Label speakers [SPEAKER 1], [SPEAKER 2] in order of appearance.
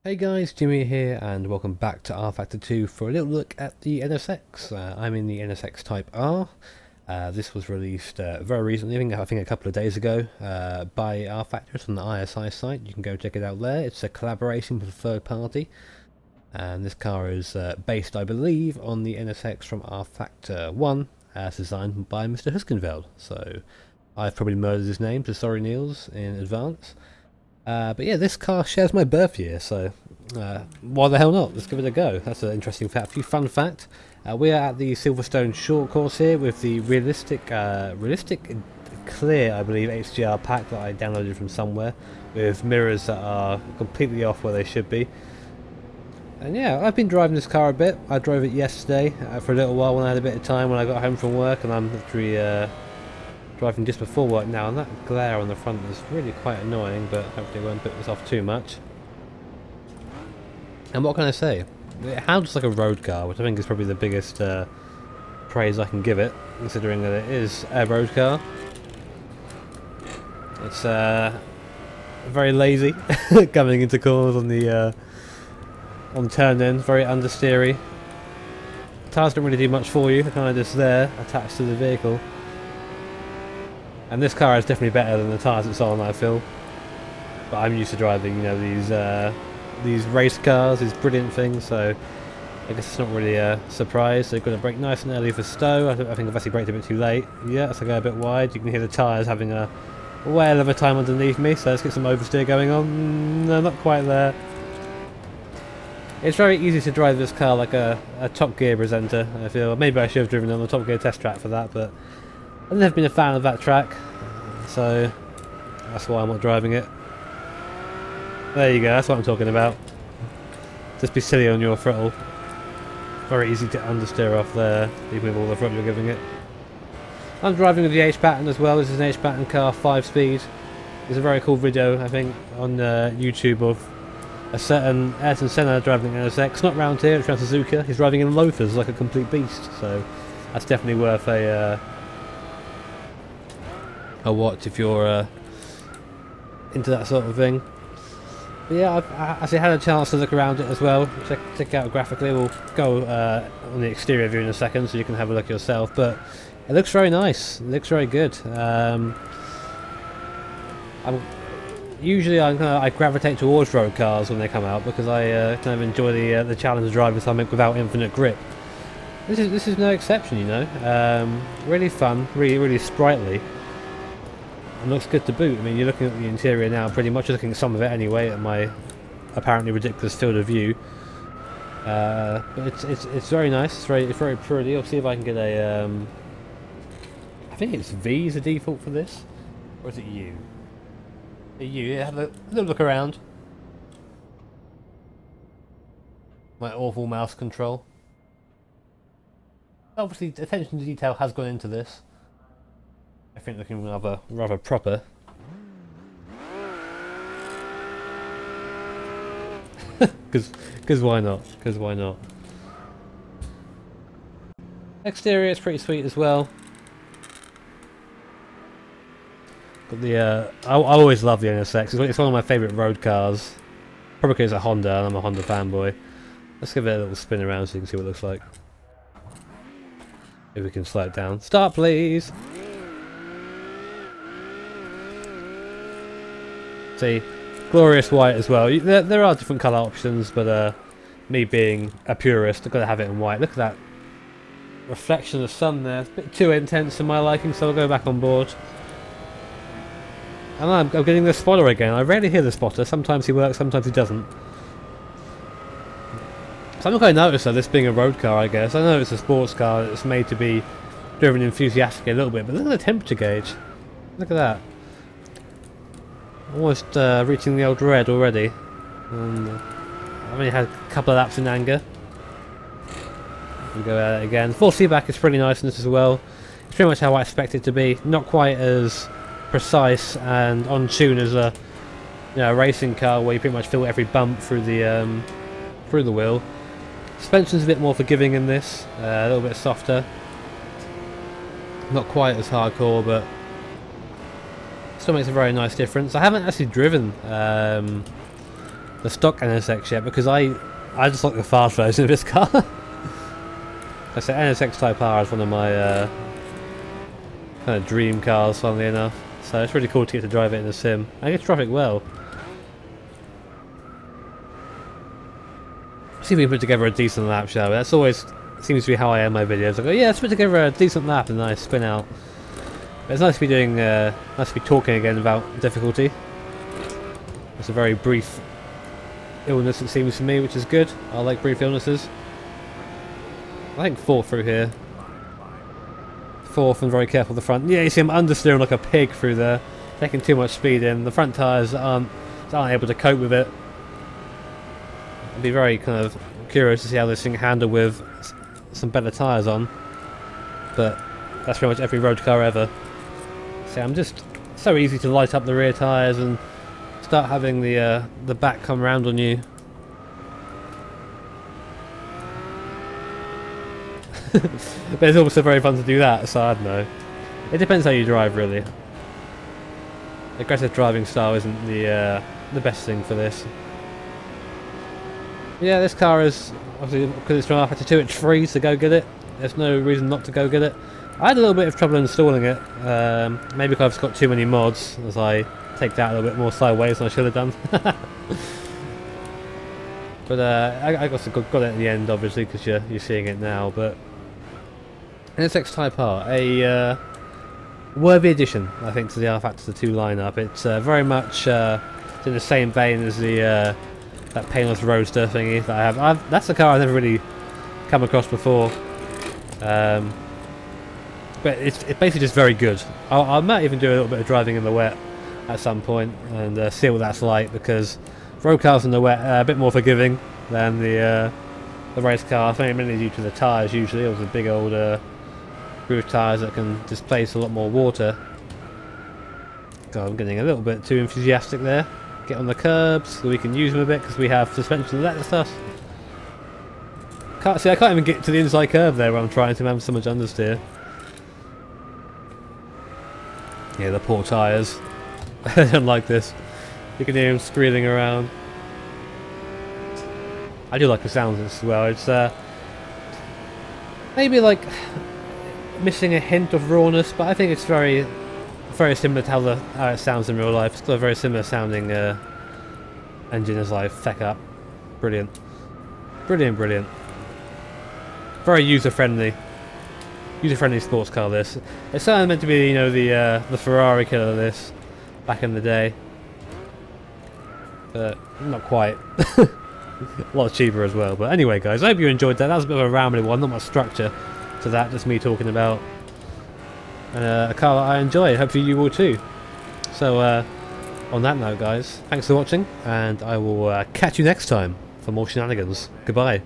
[SPEAKER 1] Hey guys, Jimmy here and welcome back to rFactor 2 for a little look at the NSX. I'm in the NSX Type R. This was released very recently, I think a couple of days ago, by rFactor. It's on the ISI site. You can go check it out there. It's a collaboration with a third party. And this car is based, I believe, on the NSX from rFactor 1, as designed by Mr. Huskenveld. So I've probably murdered his name, so sorry Niels in advance. But yeah, this car shares my birth year, so why the hell not? Let's give it a go. That's an interesting fact. Fun fact. We are at the Silverstone short course here with the realistic clear, I believe, HDR pack that I downloaded from somewhere, with mirrors that are completely off where they should be. And yeah, I've been driving this car a bit. I drove it yesterday for a little while when I had a bit of time when I got home from work, and I'm literally driving just before work now, and that glare on the front is really quite annoying, but hopefully it won't put this off too much. And what can I say? It handles like a road car, which I think is probably the biggest praise I can give it, considering that it is a road car. It's very lazy coming into corners on the turn ends, very understeery. Tires don't really do much for you, they're kind of just there, attached to the vehicle. And this car is definitely better than the tyres it's on, I feel. But I'm used to driving, you know, these race cars, these brilliant things, so I guess it's not really a surprise. They're going to brake nice and early for Stowe. I think I've actually braked a bit too late. Yeah, so I go a bit wide. You can hear the tyres having a whale of a time underneath me, so let's get some oversteer going on. No, not quite there. It's very easy to drive this car like a Top Gear presenter, I feel. Maybe I should have driven on the Top Gear test track for that, but I've never been a fan of that track, so that's why I'm not driving it. There you go, that's what I'm talking about. Just be silly on your throttle. Very easy to understeer off there, even with all the throttle you're giving it. I'm driving with the H pattern as well. This is an H pattern car, 5-speed. There's a very cool video, I think, on YouTube of a certain Ayrton Senna driving an NSX. Not round here, it's around Suzuka. He's driving in loafers like a complete beast, so that's definitely worth a watch if you're into that sort of thing. But yeah, I've actually had a chance to look around it as well, check out graphically. We'll go on the exterior view in a second so you can have a look yourself, but it looks very nice, it looks very good. Usually I gravitate towards road cars when they come out because I kind of enjoy the challenge of driving something without infinite grip. This is no exception, you know. Really fun, really sprightly. And looks good to boot. I mean, you're looking at the interior now, pretty much looking at some of it anyway, at my apparently ridiculous field of view. But it's very nice. It's very pretty. I'll see if I can get a. I think it's V is the default for this, or is it U? U. Yeah, have a little look around. My awful mouse control. Obviously, attention to detail has gone into this. I think looking rather proper. Because why not? Because why not? Exterior is pretty sweet as well. Got the I always love the NSX. It's one of my favourite road cars. Probably because it's a Honda and I'm a Honda fanboy. Let's give it a little spin around so you can see what it looks like. If we can slow it down. Start, please. See, glorious white as well. There are different colour options, but me being a purist, I've got to have it in white. Look at that reflection of sun there. It's a bit too intense for my liking, so I'll go back on board. And I'm getting the spotter again. I rarely hear the spotter. Sometimes he works, sometimes he doesn't. Something I noticed, though, this being a road car, I guess. I know it's a sports car, it's made to be driven enthusiastically a little bit, but look at the temperature gauge. Look at that. Almost reaching the old red already. I've only had a couple of laps in anger. We'll go at it again. Force feedback is pretty nice in this as well. It's pretty much how I expect it to be. Not quite as precise and on tune as a racing car where you pretty much feel every bump through the wheel. Suspension's a bit more forgiving in this, a little bit softer. Not quite as hardcore, but still makes a very nice difference. I haven't actually driven the stock NSX yet because I just like the fast version of this car. I say NSX Type R is one of my kind of dream cars, funnily enough. So it's really cool to get to drive it in a sim. I get traffic well. See if we can put together a decent lap, shall we? That's always seems to be how I end my videos. I go, yeah, let's put together a decent lap, and then I spin out. But it's nice to be doing, nice to be talking again about difficulty. It's a very brief illness, it seems to me, which is good. I like brief illnesses. I think 4th through here. 4th and very careful the front. Yeah, you see I'm understeering like a pig through there, taking too much speed in. The front tyres aren't able to cope with it. I'd be very kind of curious to see how this thing handle with some better tyres on. But that's pretty much every road car ever. See, I'm just so easy to light up the rear tyres and start having the back come round on you. But it's also very fun to do that, so I don't know. It depends how you drive, really. Aggressive driving style isn't the best thing for this. Yeah, this car is, obviously, because it's from rFactor 2, it's free, so go get it. There's no reason not to go get it. I had a little bit of trouble installing it, maybe because I've got too many mods, as I take that a little bit more sideways than I should have done. But I got it in the end, obviously, because you're seeing it now. But NSX Type R, a worthy addition, I think, to the rFactor 2 lineup. It's very much in the same vein as the that painless roadster thingy that I have. That's a car I've never really come across before. But it's basically just very good. I might even do a little bit of driving in the wet at some point and see what that's like, because road cars in the wet are a bit more forgiving than the race car. I think mainly due to the tyres usually. It was a big old roof tyres that can displace a lot more water. God, I'm getting a little bit too enthusiastic there. Get on the curbs so we can use them a bit because we have suspension and that stuff. I can't even get to the inside curve there where I'm trying to have so much understeer. Yeah, the poor tyres. I don't like this. You can hear him squealing around. I do like the sounds as well. It's maybe like missing a hint of rawness, but I think it's very similar to how it sounds in real life. It's got a very similar sounding engine as I feck up. Brilliant. Brilliant, brilliant. Very user-friendly. User-friendly sports car, this. It's certainly meant to be, you know, the Ferrari killer of this back in the day. But not quite. A lot cheaper as well. But anyway, guys, I hope you enjoyed that. That was a bit of a rambling one, not much structure to that, just me talking about a car that I enjoy. Hopefully you will too. So on that note, guys, thanks for watching, and I will catch you next time for more shenanigans. Goodbye.